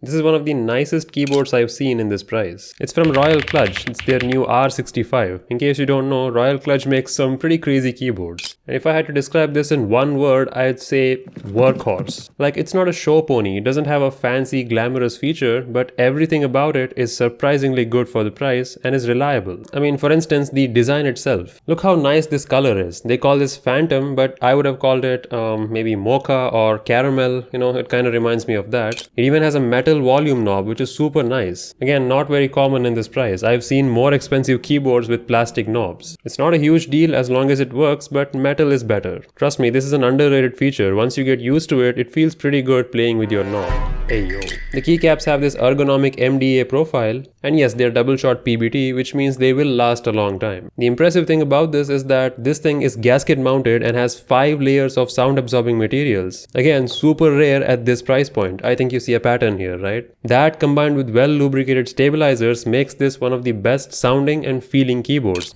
This is one of the nicest keyboards I've seen in this price. It's from Royal Kludge. It's their new R65. In case you don't know, Royal Kludge makes some pretty crazy keyboards. And if I had to describe this in one word, I'd say workhorse. Like, it's not a show pony. It doesn't have a fancy, glamorous feature, but everything about it is surprisingly good for the price and is reliable. I mean, for instance, the design itself. Look how nice this color is. They call this Phantom, but I would have called it maybe mocha or caramel. You know, it kind of reminds me of that. It even has a metal volume knob, which is super nice. Again, not very common in this price. I've seen more expensive keyboards with plastic knobs. It's not a huge deal as long as it works, but metal is better. Trust me, this is an underrated feature. Once you get used to it, it feels pretty good playing with your knob. Ayo. The keycaps have this ergonomic MDA profile, and yes, they're double shot PBT, which means they will last a long time. The impressive thing about this is that this thing is gasket mounted and has 5 layers of sound absorbing materials. Again, super rare at this price point. I think you see a pattern here, right? That combined with well lubricated stabilizers makes this one of the best sounding and feeling keyboards.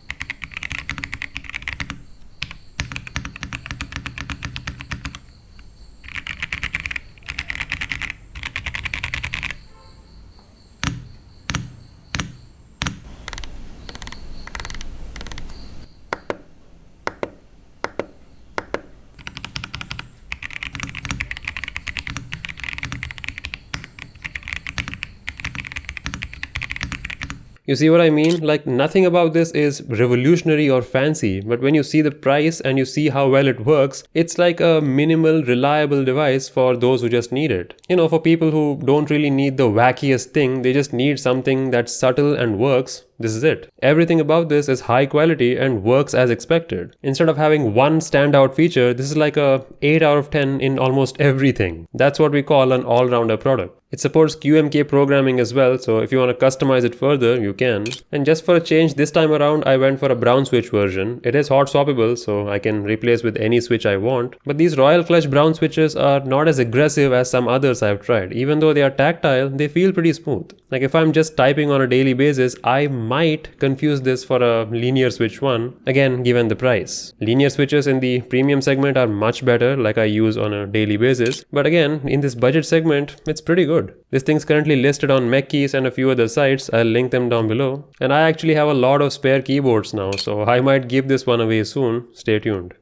You see what I mean? Like, nothing about this is revolutionary or fancy, but when you see the price and you see how well it works, it's like a minimal, reliable device for those who just need it. You know, for people who don't really need the wackiest thing, they just need something that's subtle and works. This is it. Everything about this is high quality and works as expected. Instead of having one standout feature, this is like a 8 out of 10 in almost everything. That's what we call an all-rounder product. It supports QMK programming as well, so if you want to customize it further, you can. And just for a change, this time around I went for a brown switch version. It is hot swappable, so I can replace with any switch I want. But these Royal Kludge brown switches are not as aggressive as some others I've tried. Even though they are tactile, they feel pretty smooth. Like, if I'm just typing on a daily basis, I might confuse this for a linear switch one, again given the price. Linear switches in the premium segment are much better, like I use on a daily basis, but again, in this budget segment, it's pretty good. This thing's currently listed on MechKeys and a few other sites. I'll link them down below. And I actually have a lot of spare keyboards now, so I might give this one away soon. Stay tuned.